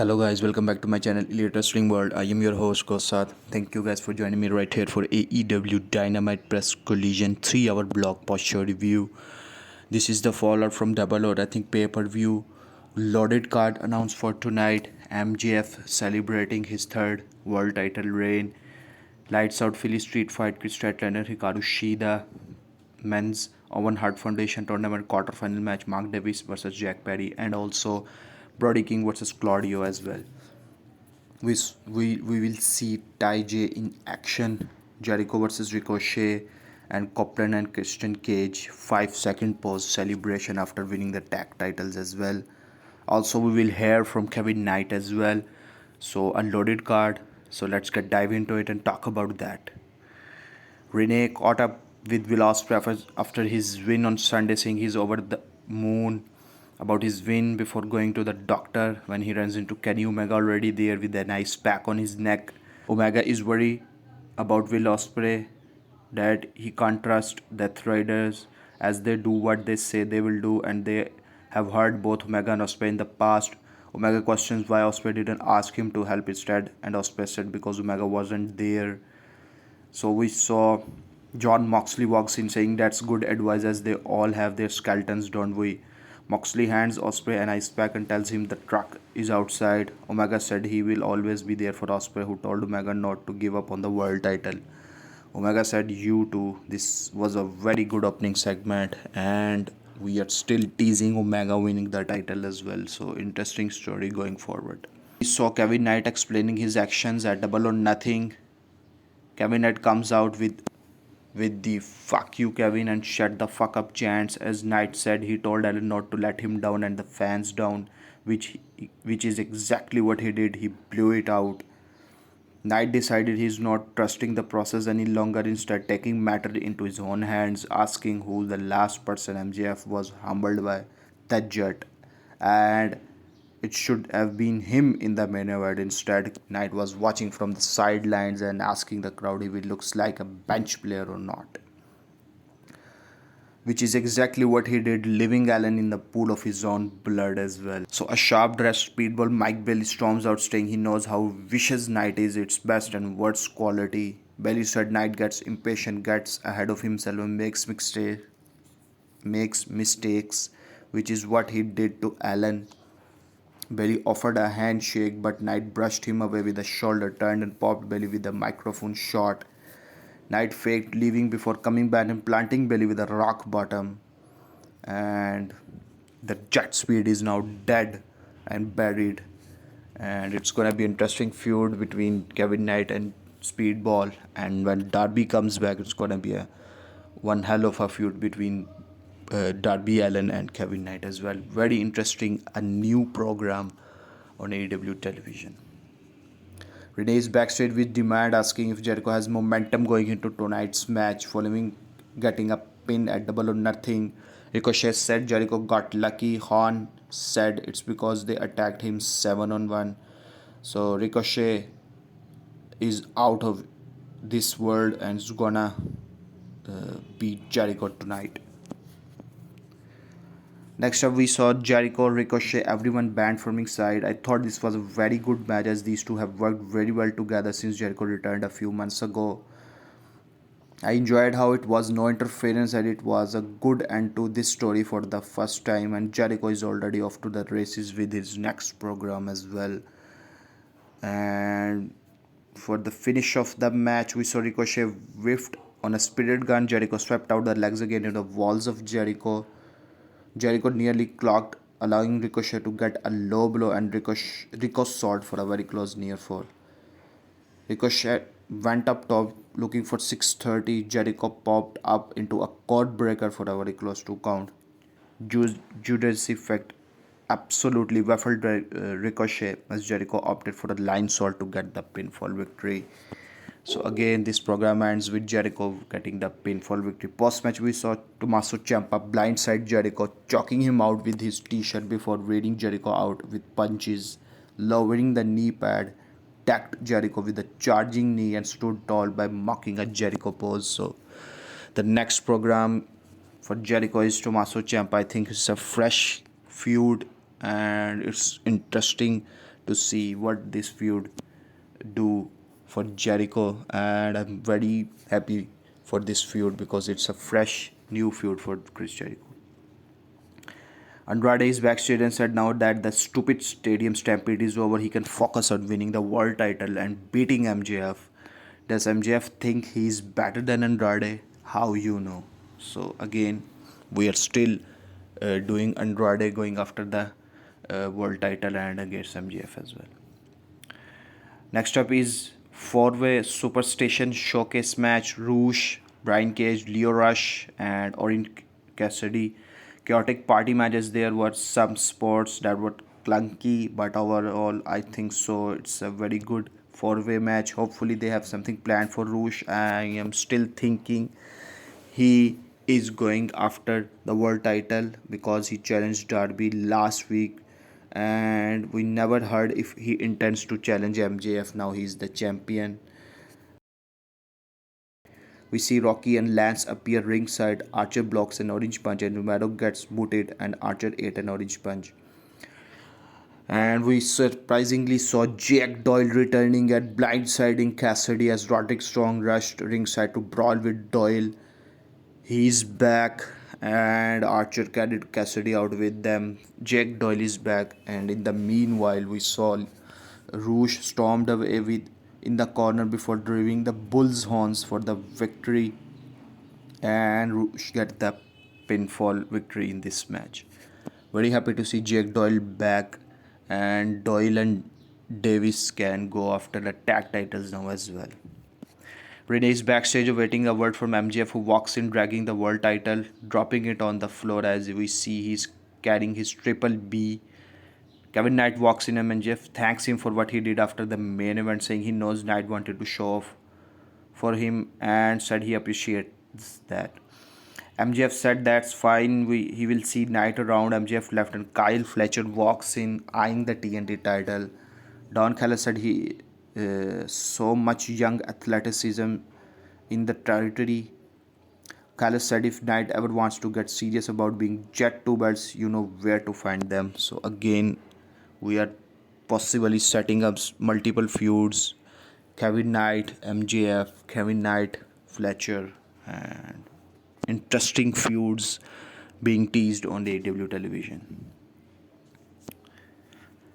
Hello guys, welcome back to my channel Elite Wrestling World. I am your host GhostSaad. Thank you guys for joining me right here for AEW Dynamite Collision 3-hour block post show review. This is the fallout from Double or I think pay-per-view. Loaded card announced for tonight. MJF celebrating his third world title reign. Lights out Philly Street Fight, Kris Statlander, Hikaru, Shida. Men's Owen Hart Foundation tournament quarterfinal match, Mark Davis versus Jack Perry, and also Brody King versus Claudio as well. We will see Ty J in action, Jericho versus Ricochet, and Copeland and Christian Cage 5-second pause celebration after winning the tag titles as well. Also, we will hear from Kevin Knight as well. So, unloaded card. So, let's dive into it and talk about that. Renee caught up with Will Ospreay after his win on Sunday, saying he's over the moon about his win before going to the doctor when he runs into Kenny Omega already there with a nice pack on his neck. Omega is worried about Will Ospreay that he can't trust Death Riders as they do what they say they will do, and they have hurt both Omega and Ospreay in the past. Omega questions why Ospreay didn't ask him to help instead, and Ospreay said because Omega wasn't there. So we saw John Moxley walks in saying that's good advice as they all have their skeletons, don't we? Moxley hands Ospreay an ice pack and tells him the truck is outside. Omega said he will always be there for Ospreay, who told Omega not to give up on the world title. Omega said you too. This was a very good opening segment, and we are still teasing Omega winning the title as well. So interesting story going forward. We saw Kevin Knight explaining his actions at Double or Nothing. Kevin Knight comes out with the fuck you Kevin and shut the fuck up chants. As Knight said, he told Allen not to let him down and the fans down, which is exactly what he did. He blew it out. Knight decided he's not trusting the process any longer, instead taking matter into his own hands, asking who the last person MJF was humbled by, that jet, and it should have been him in the main event. Instead, Knight was watching from the sidelines and asking the crowd if he looks like a bench player or not, which is exactly what he did, leaving Allen in the pool of his own blood as well. So a sharp-dressed speedball Mike Bailey storms out saying he knows how vicious Knight is, its best and worst quality. Bailey said Knight gets impatient, gets ahead of himself and makes mistakes, which is what he did to Allen. Bailey offered a handshake, but Knight brushed him away with a shoulder, turned and popped Bailey with a microphone shot. Knight faked leaving before coming back and planting Bailey with a rock bottom. And the jet speed is now dead and buried. And it's going to be an interesting feud between Kevin Knight and Speedball. And when Darby comes back, it's going to be one hell of a feud between Darby Allin and Kevin Knight as well. Very interesting, a new program on AEW television. Renee is backstage with Demand asking if Jericho has momentum going into tonight's match following getting a pin at Double or Nothing. Ricochet said Jericho got lucky. Horn said it's because they attacked him 7-on-1. So Ricochet is out of this world and is gonna beat Jericho tonight. Next up, we saw Jericho, Ricochet, everyone banned from ringside. I thought this was a very good match as these two have worked very well together since Jericho returned a few months ago. I enjoyed how it was no interference and it was a good end to this story for the first time, and Jericho is already off to the races with his next program as well. And for the finish of the match, we saw Ricochet whiffed on a spirit gun. Jericho swept out the legs again into the walls of Jericho. Jericho nearly clocked, allowing Ricochet to get a low blow, and Rico sought for a very close near fall. Ricochet went up top looking for 630. Jericho popped up into a cord breaker for a very close 2 count. Judas effect absolutely baffled Ricochet as Jericho opted for a line salt to get the pinfall victory. So again, this program ends with Jericho getting the pinfall victory. Post-match, we saw Tommaso Ciampa blindside Jericho, choking him out with his t-shirt before raiding Jericho out with punches, lowering the knee pad, tacked Jericho with a charging knee and stood tall by mocking a Jericho pose. So the next program for Jericho is Tommaso Ciampa. I think it's a fresh feud and it's interesting to see what this feud do for Jericho, and I'm very happy for this feud because it's a fresh new feud for Chris Jericho. Andrade is backstage and said now that the stupid stadium stampede is over, he can focus on winning the world title and beating MJF. Does MJF think he's better than Andrade? How you know? So again, we are still doing Andrade going after the world title and against MJF as well. Next up is four-way Superstation Showcase match. Rouge, Brian Cage, Leo Rush, and Orange Cassidy. Chaotic party matches. There were some sports that were clunky, but overall, I think so. It's a very good four-way match. Hopefully, they have something planned for Rouge. I am still thinking he is going after the world title because he challenged Darby last week, and we never heard if he intends to challenge MJF. Now he's the champion. We see Rocky and Lance appear ringside. Archer blocks an orange punch and Romero gets booted and Archer ate an orange punch. And we surprisingly saw Jack Doyle returning at blindsiding Cassidy as Roderick Strong rushed ringside to brawl with Doyle. He's back, and Archer carried Cassidy out with them. Jack Doyle is back, and in the meanwhile, we saw Rouge stormed away with in the corner before driving the Bull's horns for the victory, and Rouge get the pinfall victory in this match. Very happy to see Jack Doyle back, and Doyle and Davis can go after the tag titles now as well. Renee is backstage awaiting a word from MJF, who walks in dragging the world title, dropping it on the floor as we see he's carrying his triple B. Kevin Knight walks in and MJF thanks him for what he did after the main event, saying he knows Knight wanted to show off for him and said he appreciates that. MJF said that's fine, he will see Knight around. MJF left and Kyle Fletcher walks in eyeing the TNT title. Don Callis said he so much young athleticism in the territory. Callis said if Knight ever wants to get serious about being Jet 2 belts, you know where to find them. So again, we are possibly setting up multiple feuds. Kevin Knight, MJF, Kevin Knight, Fletcher, and interesting feuds being teased on the AEW television.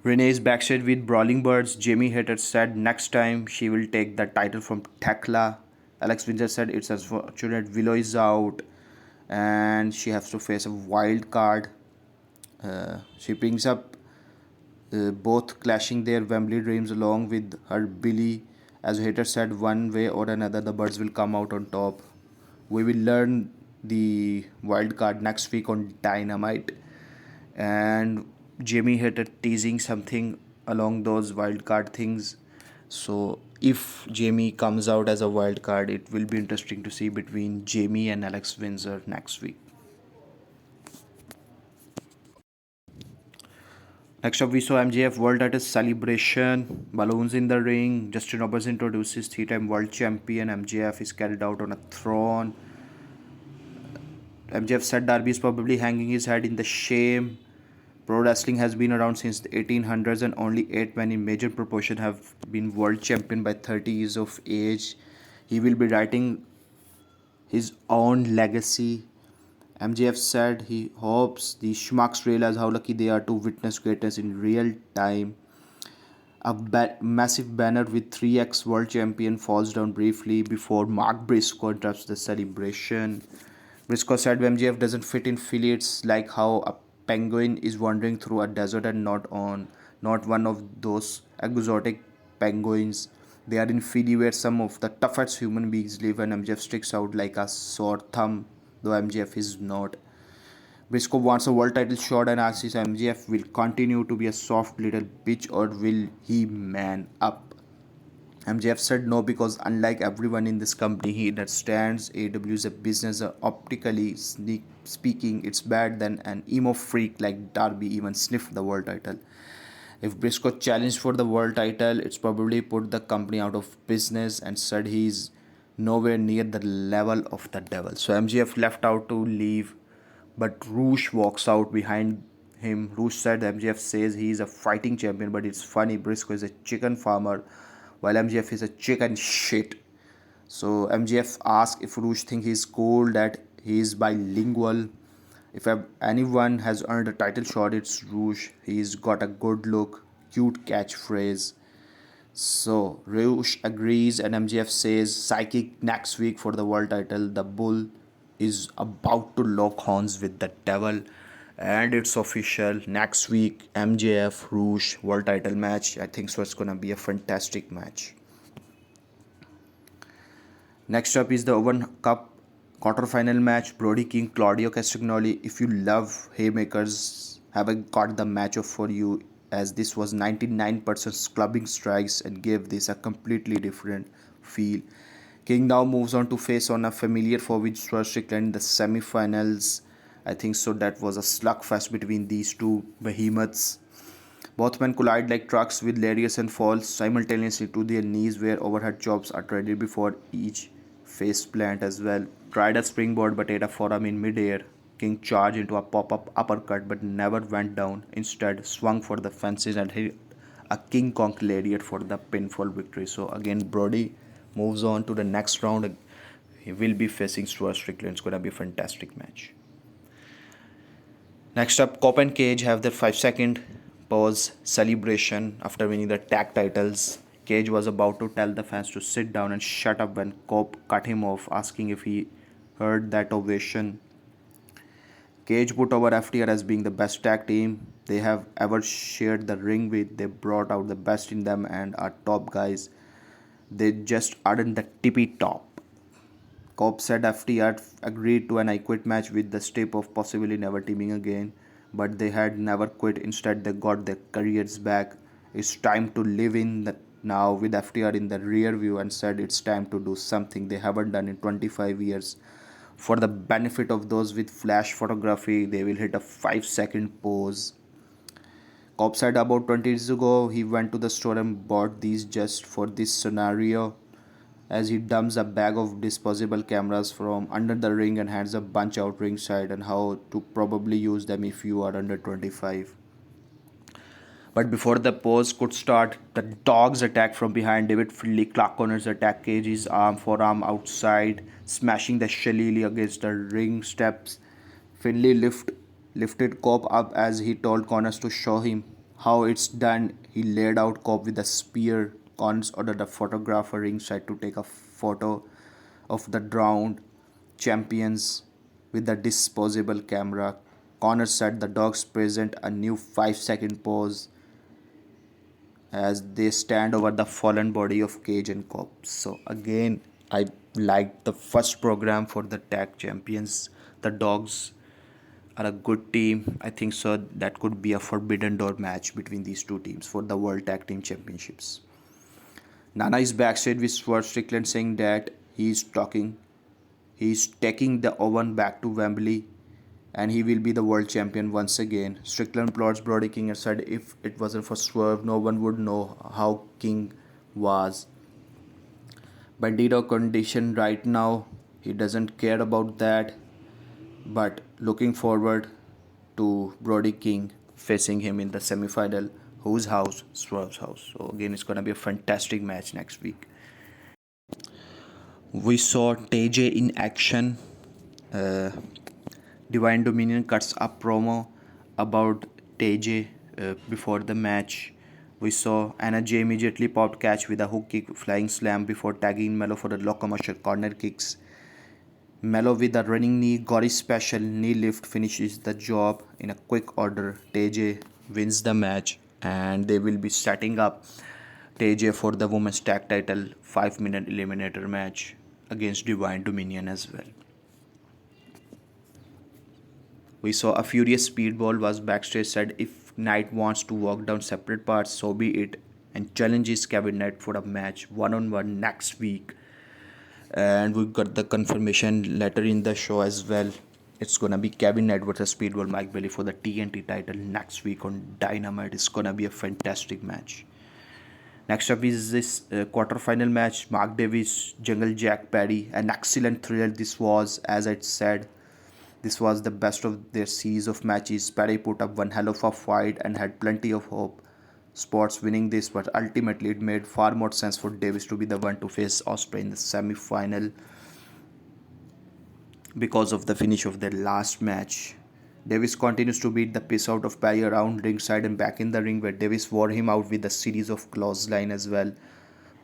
Renee is backstage with Brawling Birds. Jamie Hater said next time she will take the title from Tekla. Alex Windsor said it's unfortunate Willow is out and she has to face a wild card. She brings up both clashing their Wembley dreams along with her Billy. As Hater said, one way or another, the Birds will come out on top. We will learn the wild card next week on Dynamite, and Jamie Hater teasing something along those wild card things. So if Jamie comes out as a wild card, it will be interesting to see between Jamie and Alex Windsor next week. Next up, we saw MJF World Title Celebration. Balloons in the ring. Justin Roberts introduces three-time world champion. MJF is carried out on a throne. MJF said Darby is probably hanging his head in the shame. Pro wrestling has been around since the 1800s and only 8 men in major proportion have been world champion by 30 years of age. He will be writing his own legacy. MJF said he hopes the schmucks realize how lucky they are to witness greatness in real time. A massive banner with 3x world champion falls down briefly before Mark Briscoe interrupts the celebration. Briscoe said MJF doesn't fit in Philly. It's like how a penguin is wandering through a desert and not one of those exotic penguins. They are in Philly where some of the toughest human beings live, and MJF sticks out like a sore thumb, though MJF is not. Briscoe wants a world title shot and asks if MJF will continue to be a soft little bitch or will he man up. MJF said no because unlike everyone in this company, he understands AEW is a business. Optically speaking, it's bad than an emo freak like Darby even sniffed the world title. If Briscoe challenged for the world title, it's probably put the company out of business, and said he's nowhere near the level of the devil. So MJF left out to leave, but Rouge walks out behind him. Roosh said MJF says he is a fighting champion, but it's funny. Briscoe is a chicken farmer, while MJF is a chicken shit. So MJF asked if Roosh think he's cool that he is bilingual. If anyone has earned a title shot, it's Roosh. He's got a good look, cute catchphrase. So Roosh agrees, and MJF says psychic next week for the world title. The bull is about to lock horns with the devil, and it's official. Next week, MJF Roosh world title match. I think so. It's gonna be a fantastic match. Next up is the Owen Cup quarterfinal match. Brody King, Claudio Castagnoli. If you love haymakers, haven't got the matchup for you, as this was 99% clubbing strikes and gave this a completely different feel. King now moves on to face on a familiar foe with Strickland in the semi-finals. I think so. That was a slugfest between these two behemoths. Both men collide like trucks with lariats and falls simultaneously to their knees, where overhead chops are traded before each face plant as well. Tried a springboard but ate a forearm in midair. King charged into a pop-up uppercut but never went down. Instead, swung for the fences and hit a King Kong lariat for the pinfall victory. So again, Brody moves on to the next round. He will be facing Stuart Strickland. It's going to be a fantastic match. Next up, Cope and Cage have their 5-second pause celebration after winning the tag titles. Cage was about to tell the fans to sit down and shut up when Cope cut him off, asking if he heard that ovation. Cage put over FTR as being the best tag team they have ever shared the ring with. They brought out the best in them and are top guys. They just aren't the tippy top. Cope said FTR agreed to an I Quit match with the step of possibly never teaming again, but they had never quit. Instead, they got their careers back. It's time to live in the now with FTR in the rear view, and said it's time to do something they haven't done in 25 years. For the benefit of those with flash photography, they will hit a 5-second pose. Cobb said about 20 years ago he went to the store and bought these just for this scenario, as he dumps a bag of disposable cameras from under the ring and hands a bunch out ringside, and how to probably use them if you are under 25. But before the pose could start, the dogs attacked from behind. David Finley, Clark Connors attacked Cage's forearm outside, smashing the shillelagh against the ring steps. Finley lifted Cobb up as he told Connors to show him how it's done. He laid out Cobb with a spear. Connors ordered a photographer ringside to take a photo of the drowned champions with the disposable camera. Connors said the dogs present a new 5-second pose as they stand over the fallen body of Cage and Cobb. So again, I liked the first program for the tag champions. The dogs are a good team. I think so that could be a forbidden door match between these two teams for the World Tag Team Championships. Nana is backstage with Stuart Strickland saying that he's taking the Owen back to Wembley and he will be the world champion once again. Strickland applauds Brody King and said if it wasn't for Swerve, no one would know how King was. Bandito condition right now, he doesn't care about that, but looking forward to Brody King facing him in the semi-final. Whose house? Swerve's house. So again, it's gonna be a fantastic match next week. We saw TJ in action. Divine Dominion cuts a promo about TJ before the match. We saw Anna Jay immediately popped catch with a hook kick, flying slam before tagging Melo for the locomotion corner kicks. Melo with a running knee, Gory special knee lift finishes the job in a quick order. TJ wins the match, and they will be setting up TJ for the women's tag title 5-minute eliminator match against Divine Dominion as well. We saw a furious Speedball was backstage, said if Knight wants to walk down separate parts, so be it, and challenges Kevin Knight for a match one-on-one next week. And we got the confirmation later in the show as well. It's gonna be Kevin Knight versus Speedball Mike Bailey for the TNT title next week on Dynamite. It's gonna be a fantastic match. Next up is this quarterfinal match. Mark Davis, Jungle Jack Perry. An excellent thriller this was, as I said. This was the best of their series of matches. Perry put up one hell of a fight and had plenty of hope spots winning this, but ultimately it made far more sense for Davis to be the one to face Osprey in the semi-final because of the finish of their last match. Davis continues to beat the piss out of Perry around ringside and back in the ring, where Davis wore him out with a series of clothesline as well.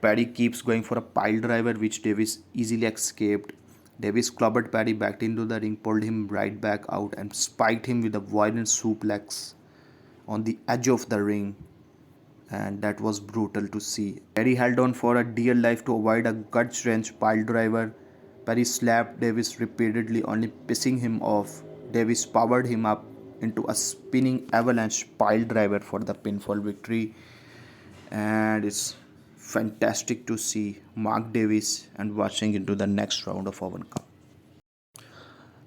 Perry keeps going for a pile driver, which Davis easily escaped. Davis clobbered Perry back into the ring, pulled him right back out, and spiked him with a violent suplex on the edge of the ring. And that was brutal to see. Perry held on for a dear life to avoid a gut-wrench pile driver. Perry slapped Davis repeatedly, only pissing him off. Davis powered him up into a spinning avalanche pile driver for the pinfall victory. And it's fantastic to see Mark Davis and watching into the next round of Owen Cup.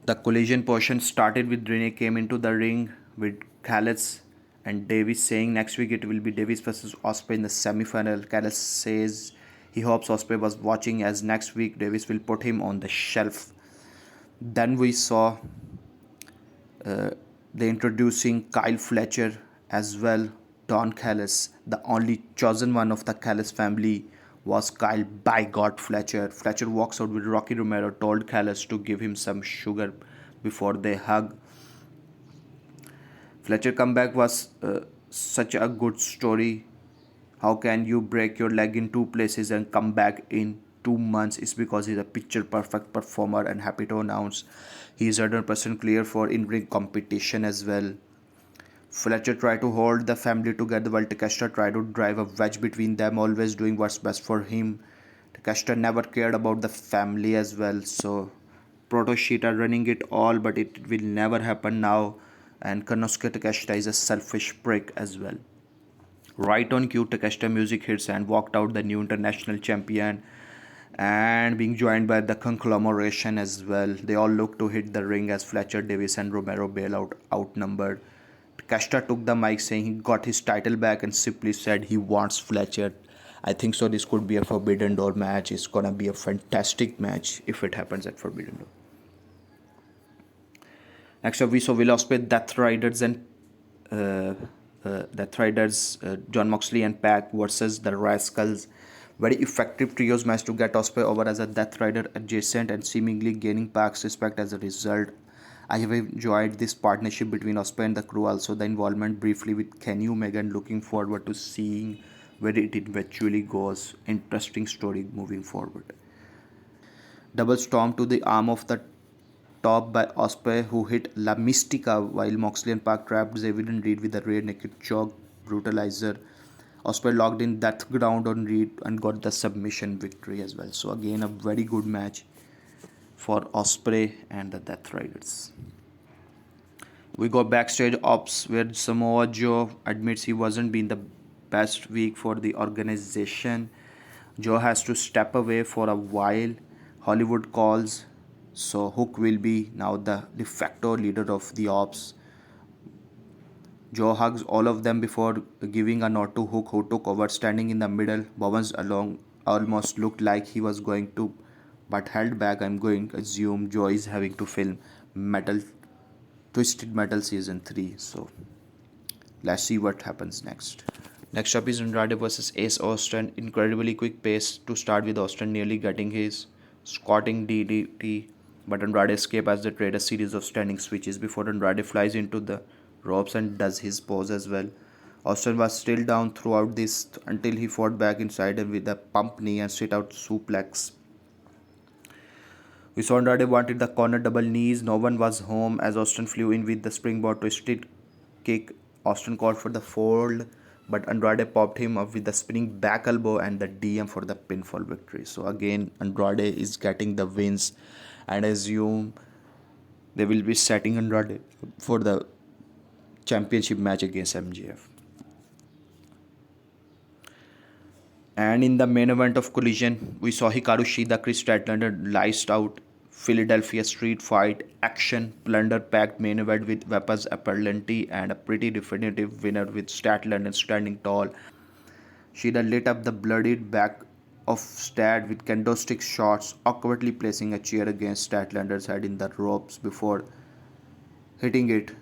The collision portion started with Renee came into the ring with Callis and Davis saying next week it will be Davis versus Osprey in the semi-final. Callis says he hopes Osprey was watching as next week Davis will put him on the shelf. Then we saw they introducing Kyle Fletcher as well. Don Callis, the only chosen one of the Callis family, was Kyle by God Fletcher. Fletcher walks out with Rocky Romero, told Callis to give him some sugar before they hug. Fletcher comeback was such a good story. How can you break your leg in two places and come back in 2 months? It's because he's a picture perfect performer, and happy to announce he is 100% clear for in-ring competition as well. Fletcher tried to hold the family together while Takeshita tried to drive a wedge between them, always doing what's best for him. Takeshita never cared about the family as well, so Proto Shida running it all, but it will never happen now. And Konosuke Takeshita is a selfish prick as well. Right on cue, Takeshita music hits and walked out the new international champion and being joined by the conglomeration as well. They all look to hit the ring as Fletcher, Davis and Romero bail out outnumbered. Takeshita took the mic saying he got his title back and simply said he wants Fletcher. I think so this could be a Forbidden Door match. It's gonna be a fantastic match if it happens at Forbidden Door. Next up we saw Will Ospreay, Death Riders and John Moxley and Pac versus the Rascals. Very effective trios match to get Ospreay over as a Death Rider adjacent and seemingly gaining Pac's respect as a result. I have enjoyed this partnership between Ospreay and the crew, also the involvement briefly with Kenny Omega, and looking forward to seeing where it eventually goes. Interesting story moving forward. Double storm to the arm of the top by Ospreay, who hit La Mystica while Moxley and Pac trapped Xavier Reed with a rear naked choke brutalizer. Ospreay locked in Death Ground on Reed and got the submission victory as well. So again, a very good match for Ospreay and the Death Riders. We go backstage ops where Samoa Joe admits he wasn't been the best week for the organization. Joe has to step away for a while. Hollywood calls, so Hook will be now the de facto leader of the ops. Joe hugs all of them before giving a nod to Hook, who took over standing in the middle. Bowens along almost looked like he was going to, but held back. I'm going to assume Joe is having to film Twisted Metal Season 3. So let's see what happens next. Next up is Andrade versus Ace Austin. Incredibly quick pace to start with Austin nearly getting his squatting DDT, but Andrade escapes as they trade a series of standing switches before Andrade flies into the ropes and does his pose as well. Austin was still down throughout this until he fought back inside and with a pump knee and straight out suplex. We saw Andrade wanted the corner double knees. No one was home as Austin flew in with the springboard twisted kick. Austin called for the fold, but Andrade popped him up with the spinning back elbow and the DM for the pinfall victory. So again, Andrade is getting the wins, and I assume they will be setting Andrade for the championship match against MJF. And in the main event of Collision, we saw Hikaru Shida, Kris Statlander liced out Philadelphia street fight action plunder packed main event with weapons aplenty and a pretty definitive winner with Statlander standing tall. Shida lit up the bloodied back of Stat with kendo stick shots, awkwardly placing a chair against Statlander's head in the ropes before hitting it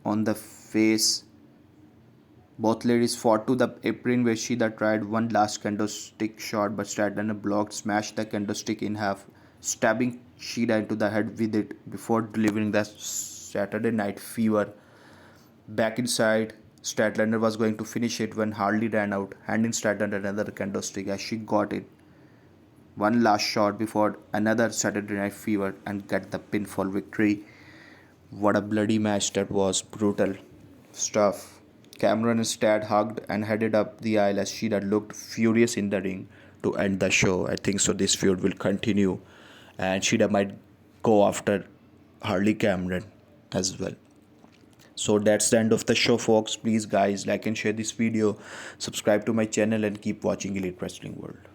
on the face. Both ladies fought to the apron where Shida tried one last candlestick shot, but Statlander blocked, smashed the candlestick in half, stabbing Shida into the head with it before delivering the Saturday Night Fever. Back inside, Statlander was going to finish it when Harley ran out, handing Statlander another candlestick as she got it. One last shot before another Saturday Night Fever and get the pinfall victory. What a bloody match that was. Brutal stuff. Cameron instead hugged and headed up the aisle as Shida looked furious in the ring to end the show. I think so this feud will continue and Shida might go after Harley Cameron as well. So that's the end of the show, folks. Please guys, like and share this video, subscribe to my channel and keep watching Elite Wrestling World.